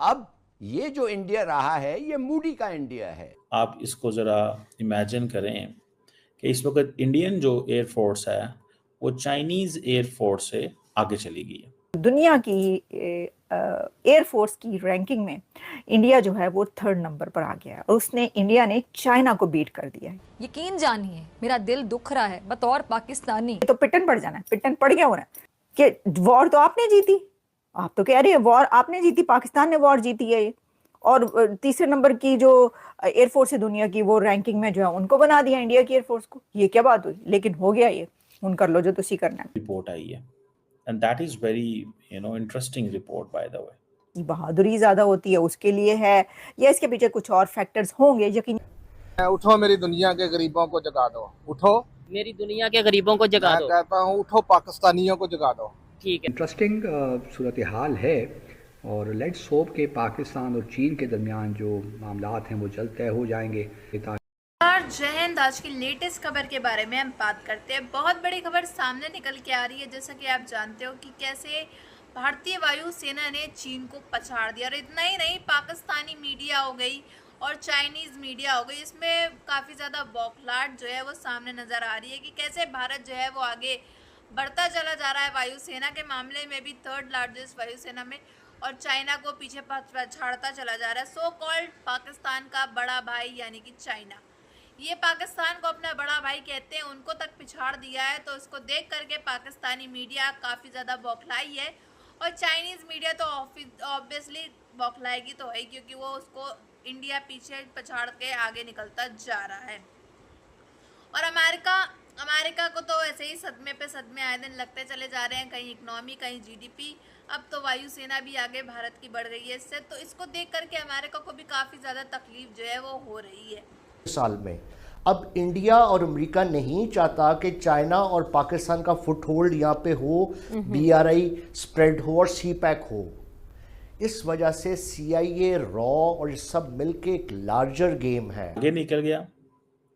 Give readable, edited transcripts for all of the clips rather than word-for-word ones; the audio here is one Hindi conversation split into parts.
अब ये जो इंडिया रहा है ये मूडी का इंडिया है। आप इसको ज़रा इमेजिन करें कि इस वक्त इंडियन जो एयरफोर्स है वो चाइनीज़ एयरफोर्स से आगे चली गई है। दुनिया की एयरफोर्स की रैंकिंग में इंडिया जो है वो 3rd नंबर पर आ गया है और उसने इंडिया ने चाइना को बीट कर दिया है। यकीन जानिए मेरा दिल दुख रहा है बतौर पाकिस्तानी। तो पिटन पड़ जाना है, पिटन पड़ गया होना कि वॉर तो आपने जीती, आप तो कह रही है वॉर आपने जीती, पाकिस्तान ने वॉर जीती है ये, और तीसरे नंबर की जो एयरफोर्स है दुनिया की वो रैंकिंग में जो है उनको बना दिया इंडिया की एयरफोर्स को। ये क्या बात हुई? लेकिन हो गया ये, उन कर लो जो तुसी करना है। रिपोर्ट आई है and that is very interesting report by the वे। बहादुरी ज्यादा होती है उसके लिए है या इसके पीछे कुछ और फैक्टर्स होंगे? यकीन उठो मेरी दुनिया के गरीबों को जगा दो, उठो मेरी दुनिया के गरीबों को जगा दो। मैं कहता हूँ उठो पाकिस्तानियों को जगा दो। ठीक है, इंटरेस्टिंग सूरत हाल है और लेट्स होप के पाकिस्तान और चीन के दरमियान जो मामलात हैं वो जल्द तय हो जाएंगे। जय हिंद। आज की लेटेस्ट खबर के बारे में हम बात करते हैं। बहुत बड़ी खबर सामने निकल के आ रही है, जैसा कि आप जानते हो कि कैसे भारतीय वायुसेना ने चीन को पछाड़ दिया। और इतना ही नहीं, पाकिस्तानी मीडिया हो गई और चाइनीज़ मीडिया हो गई, इसमें काफ़ी ज़्यादा बौखलाहट जो है वो सामने नज़र आ रही है कि कैसे भारत जो है वो आगे बढ़ता चला जा रहा है वायुसेना के मामले में भी, 3rd लार्जेस्ट वायुसेना में, और चाइना को पीछे पछाड़ता चला जा रहा है। सो कॉल्ड पाकिस्तान का बड़ा भाई यानी कि चाइना, ये पाकिस्तान को अपना बड़ा भाई कहते हैं, उनको तक पिछाड़ दिया है। तो इसको देख करके पाकिस्तानी मीडिया काफ़ी ज़्यादा बौखलाई है और चाइनीज़ मीडिया तो ऑब्वियसली बौखलाएगी तो है, क्योंकि वो उसको इंडिया पीछे पछाड़ के आगे निकलता जा रहा है। और अमेरिका को तो ऐसे ही सदमे पे सदमे आए दिन लगते चले जा रहे हैं, कहीं इकनॉमी कहीं जीडीपी। अब तो वायुसेना भी आगे भारत की बढ़ रही है इससे, तो इसको देख करके अमेरिका को भी काफ़ी ज़्यादा तकलीफ जो है वो हो रही है। साल में अब इंडिया और अमेरिका नहीं चाहता कि चाइना और पाकिस्तान का फुटहोल्ड यहाँ पे हो, बीआरआई स्प्रेड हो और सी पैक हो। इस वजह से सीआईए, रॉ और ये सब मिलके एक लार्जर गेम है। आगे निकल गया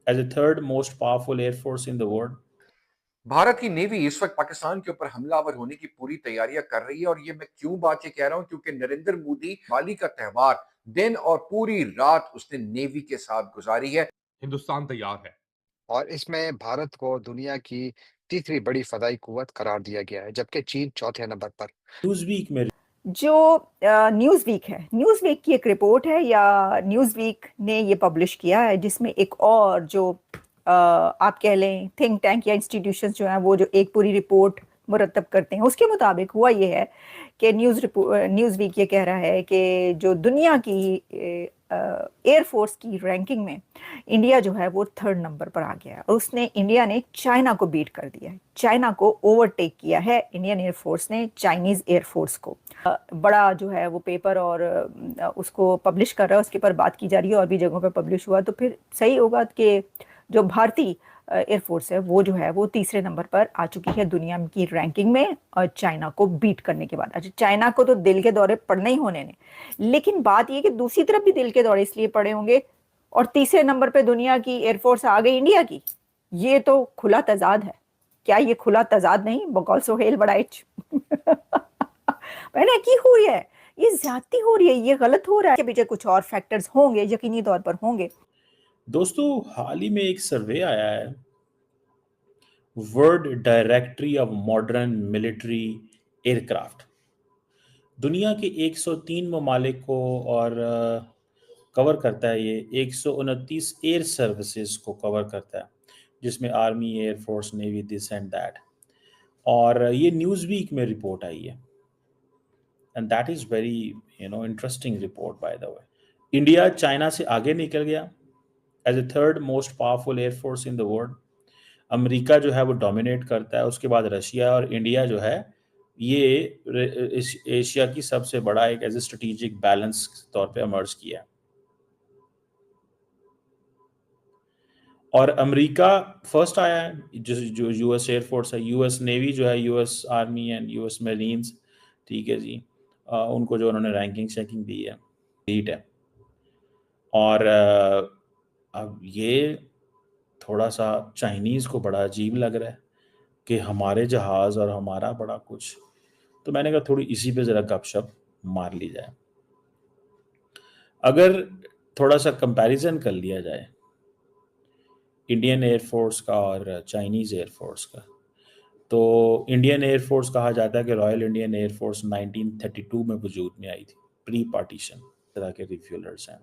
as a 3rd most powerful airforce in the world. Bharat की नेवी इस वक्त पाकिस्तान के ऊपर हमलावर होने की पूरी तैयारियां कर रही है। और ये मैं क्यों बात ये कह रहा हूं, क्योंकि नरेंद्र मोदी दिवाली का त्योहार दिन और पूरी रात उसने नेवी के साथ गुजारी है। हिंदुस्तान तैयार है और इसमें भारत को दुनिया की तीसरी बड़ी फदाई कुव्वत करार दिया गया है, जबकि चीन चौथे नंबर पर। न्यूज़ वीक में जो न्यूज़ वीक है, न्यूज़ वीक की एक रिपोर्ट है या न्यूज़ वीक ने ये पब्लिश किया है, जिसमें एक और जो आप कह लें थिंक टैंक या इंस्टीट्यूशंस जो हैं वो जो एक पूरी रिपोर्ट मुरतब करते हैं, उसके मुताबिक हुआ ये है कि न्यूज़ वीक ये कह रहा है कि जो दुनिया की एयरफोर्स की रैंकिंग में इंडिया जो है वो 3rd नंबर पर आ गया है और उसने इंडिया ने चाइना को बीट कर दिया है, चाइना को ओवरटेक किया है इंडियन एयरफोर्स ने चाइनीज़ एयरफोर्स को। बड़ा जो है वो पेपर और उसको पब्लिश कर रहा है, उसके ऊपर बात की जा रही है, और भी जगहों पर पब्लिश हुआ, तो फिर सही होगा कि जो भारतीय एयरफोर्स है वो जो है वो तीसरे नंबर पर आ चुकी है दुनिया की रैंकिंग में, और चाइना को बीट करने के बाद। अच्छा, चाइना को तो दिल के दौरे पड़ने ही होने ने, लेकिन बात ये कि दूसरी तरफ भी दिल के दौरे इसलिए पड़े होंगे और तीसरे नंबर पे दुनिया की एयरफोर्स आ गई इंडिया की। ये तो खुला तजाद है। क्या ये खुला तजाद नहीं? बकौल सोहेल बड़ाइच मैंने की हो रही है, ये ज्यादती हो रही है, ये गलत हो रहा है। के पीछे कुछ और फैक्टर्स होंगे, यकीनी तौर पर होंगे। दोस्तों, हाल ही में एक सर्वे आया है, world directory of modern military aircraft, दुनिया के 103 ममालिक को और कवर करता है। ये 129 एयर सर्विसेज को कवर करता है, जिसमें army, airforce, navy, this and that. और ये न्यूज़ वीक में रिपोर्ट आई है and that is very interesting report by the way. India China से आगे निकल गया as a 3rd most powerful airforce in the world. America जो है वो डोमिनेट करता है, उसके बाद रशिया, और इंडिया जो है ये एशिया की सबसे बड़ा एक एज ए स्ट्रेटेजिक बैलेंस तौर पे इमर्ज किया है। और अमेरिका फर्स्ट आया है, जो यूएस एयरफोर्स है, यूएस नेवी जो है, US army and US marines, ठीक है जी, उनको जो उन्होंने रैंकिंग शेकिंग दी है, लीड है। और अब ये थोड़ा सा चाइनीज़ को बड़ा अजीब लग रहा है कि हमारे जहाज़ और हमारा बड़ा कुछ, तो मैंने कहा थोड़ी इसी पे ज़रा गपशप मार ली जाए। अगर थोड़ा सा कंपैरिजन कर लिया जाए इंडियन एयरफोर्स का और चाइनीज़ एयरफोर्स का, तो इंडियन एयरफोर्स कहा जाता है कि रॉयल इंडियन एयरफोर्स 1932 में वजूद में आई थी, प्री पार्टीशन तरह के रिफ्यूलर्स हैं।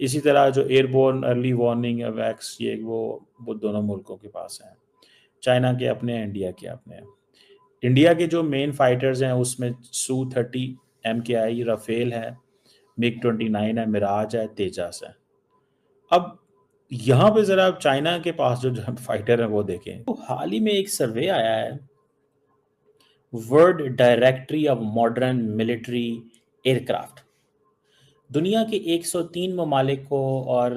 इसी तरह जो एयरबोर्न अर्ली वार्निंग वैक्स, ये वो दोनों मुल्कों के पास हैं। चाइना के अपने हैं, इंडिया के अपने हैं। इंडिया के जो मेन फाइटर्स हैं उसमें Su-30 MKI राफेल है, MiG-29 है, मिराज है, तेजस है। अब यहाँ पे ज़रा आप चाइना के पास जो फाइटर है वो देखें, तो हाल ही में एक सर्वे आया है world directory of modern military aircraft, दुनिया के 103 ममालिक को और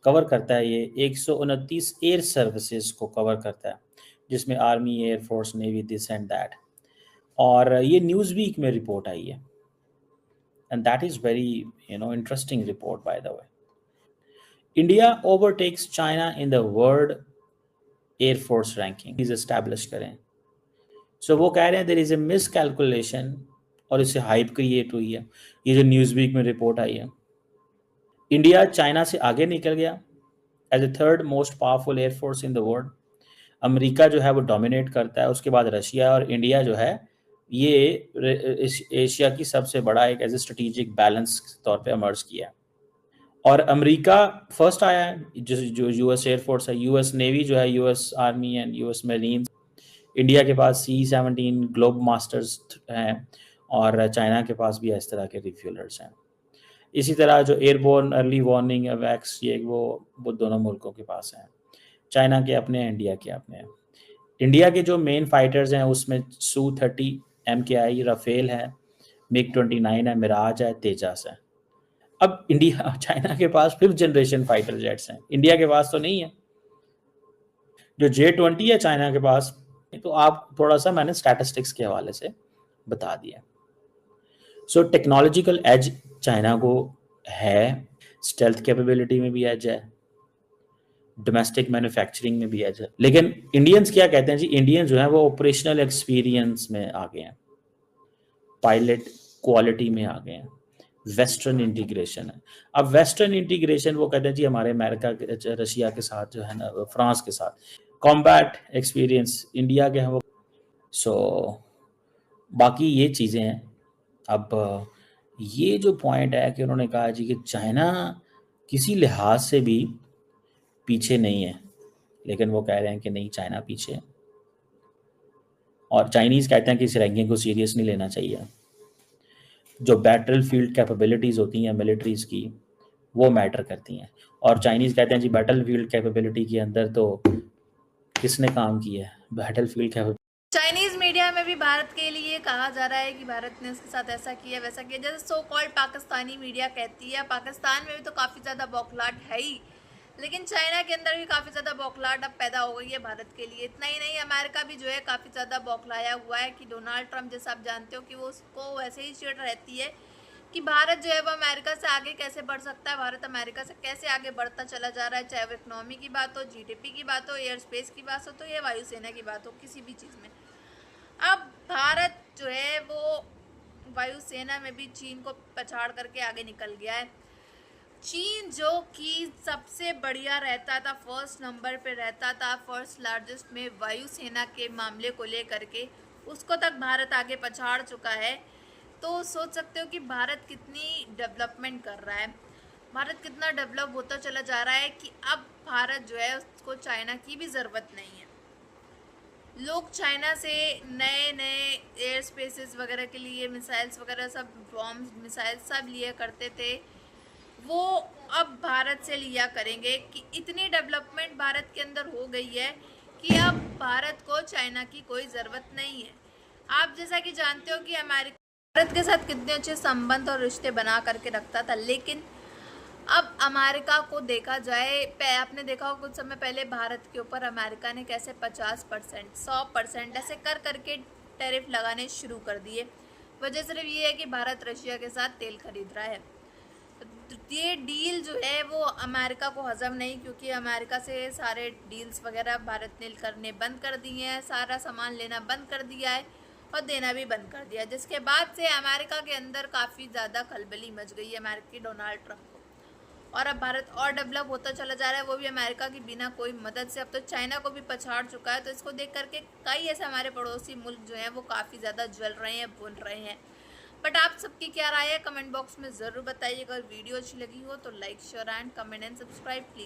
कवर करता है। ये 129 एयर सर्विसेज को कवर करता है, जिसमें army, airforce, navy, this and that. और ये न्यूज़ वीक में रिपोर्ट आई है, and that is very interesting report by the way. India overtakes China in the world airforce ranking is establish करें। सो वो कह रहे हैं there is a miscalculation, और इससे हाइप क्रिएट हुई है। ये जो न्यूज़ वीक में रिपोर्ट आई है, इंडिया चाइना से आगे निकल गया as A third most powerful airforce in the world. America जो है वो डोमिनेट करता है, उसके बाद रशिया, और इंडिया जो है ये एशिया की सबसे बड़ा एक एज ए स्ट्रेटेजिक बैलेंस के तौर पे इमर्ज किया है। और अमेरिका फर्स्ट आया है, जो यूएस एयरफोर्स है, यूएस नेवी जो है, US army and US marine. India के पास C-17 ग्लोब मास्टर्स हैं, और चाइना के पास भी इस तरह के रिफ्यूलर्स हैं। इसी तरह जो एयरबोर्न अर्ली वार्निंग वैक्स, ये वो दोनों मुल्कों के पास हैं। चाइना के अपने हैं, इंडिया के अपने हैं। इंडिया के जो मेन फाइटर्स हैं उसमें Su-30 MKI राफेल है, MiG-29 है, मिराज है, तेजस है। अब इंडिया चाइना के पास 5th जनरेशन फाइटर जेट्स हैं, इंडिया के पास तो नहीं है। जो J-20 है चाइना के पास, तो आप थोड़ा सा मैंने स्टैटिस्टिक्स के हवाले से बता दिया। सो टेक्नोलॉजिकल एज चाइना को है, स्टेल्थ कैपेबिलिटी में भी एज है, डोमेस्टिक मैन्युफैक्चरिंग में भी एज है। लेकिन इंडियंस क्या कहते हैं जी, इंडियन जो है वो ऑपरेशनल एक्सपीरियंस में आ गए हैं, पायलट क्वालिटी में आ गए हैं, वेस्टर्न इंटीग्रेशन है। अब वेस्टर्न इंटीग्रेशन वो कहते हैं जी हमारे अमेरिका, रशिया के साथ जो है ना, फ्रांस के साथ। कॉम्बैट एक्सपीरियंस इंडिया के हैं वो। सो बाकी ये चीज़ें हैं। अब ये जो पॉइंट है कि उन्होंने कहा जी कि चाइना किसी लिहाज से भी पीछे नहीं है, लेकिन वो कह रहे हैं कि नहीं, चाइना पीछे है। और चाइनीज़ कहते हैं कि इस रैंकिंग को सीरियस नहीं लेना चाहिए। जो बैटल फील्ड कैपेबिलिटीज़ होती हैं मिलिट्रीज़ की, वो मैटर करती हैं। और चाइनीज़ कहते हैं जी बैटल फील्ड कैपेबिलिटी के अंदर तो किसने काम किया है, battle field capability. Chinese media में भी भारत के लिए कहा जा रहा है कि भारत ने उसके साथ ऐसा किया वैसा किया, जैसे सो कॉल्ड पाकिस्तानी मीडिया कहती है। पाकिस्तान में भी तो काफ़ी ज़्यादा बौखलाहट है ही, लेकिन चाइना के अंदर भी काफ़ी ज़्यादा बौखलाहट अब पैदा हो गई है भारत के लिए। इतना ही नहीं, अमेरिका भी जो है काफ़ी ज़्यादा बौखलाया हुआ है कि डोनाल्ड ट्रंप, जैसा आप जानते हो कि वो उसको वैसे ही चिढ़ रहती है कि भारत जो है वो अमेरिका से आगे कैसे बढ़ सकता है, भारत अमेरिका से कैसे आगे बढ़ता चला जा रहा है, चाहे वो इकनॉमी की बात हो, GDP की बात हो, एयर स्पेस की बात हो, तो या वायुसेना की बात हो, किसी भी चीज़ में। अब भारत जो है वो वायुसेना में भी चीन को पछाड़ करके आगे निकल गया है। चीन जो कि सबसे बढ़िया रहता था, फर्स्ट नंबर पे रहता था, फर्स्ट लार्जेस्ट में वायुसेना के मामले को लेकर के, उसको तक भारत आगे पछाड़ चुका है। तो सोच सकते हो कि भारत कितनी डेवलपमेंट कर रहा है, भारत कितना डेवलप होता चला जा रहा है कि अब भारत जो है उसको चाइना की भी ज़रूरत नहीं है। लोग चाइना से नए नए एयर स्पेसेस वगैरह के लिए मिसाइल्स वगैरह सब, बॉम्ब मिसाइल्स सब लिया करते थे, वो अब भारत से लिया करेंगे कि इतनी डेवलपमेंट भारत के अंदर हो गई है कि अब भारत को चाइना की कोई ज़रूरत नहीं है। आप जैसा कि जानते हो कि अमेरिका भारत के साथ कितने अच्छे संबंध और रिश्ते बना करके रखता था, लेकिन अब अमेरिका को देखा जाए, आपने देखा हो कुछ समय पहले भारत के ऊपर अमेरिका ने कैसे 50%, 100% ऐसे कर करके टैरिफ लगाने शुरू कर दिए। वजह सिर्फ ये है कि भारत रशिया के साथ तेल खरीद रहा है। ये डील जो है वो अमेरिका को हजम नहीं, क्योंकि अमेरिका से सारे डील्स वगैरह भारत ने करने बंद कर दिए हैं, सारा सामान लेना बंद कर दिया है। और देना भी बंद कर दिया, जिसके बाद से अमेरिका के अंदर काफ़ी ज़्यादा खलबली मच गई है अमेरिकी डोनाल्ड ट्रंप को। और अब भारत और डेवलप होता चला जा रहा है, वो भी अमेरिका की बिना कोई मदद से। अब तो चाइना को भी पछाड़ चुका है। तो इसको देख करके कई ऐसे हमारे पड़ोसी मुल्क जो हैं वो काफ़ी ज़्यादा जल रहे हैं, भून रहे हैं। बट आप सबकी क्या राय है कमेंट बॉक्स में ज़रूर बताइए। अगर वीडियो अच्छी लगी हो तो like share and comment and subscribe please.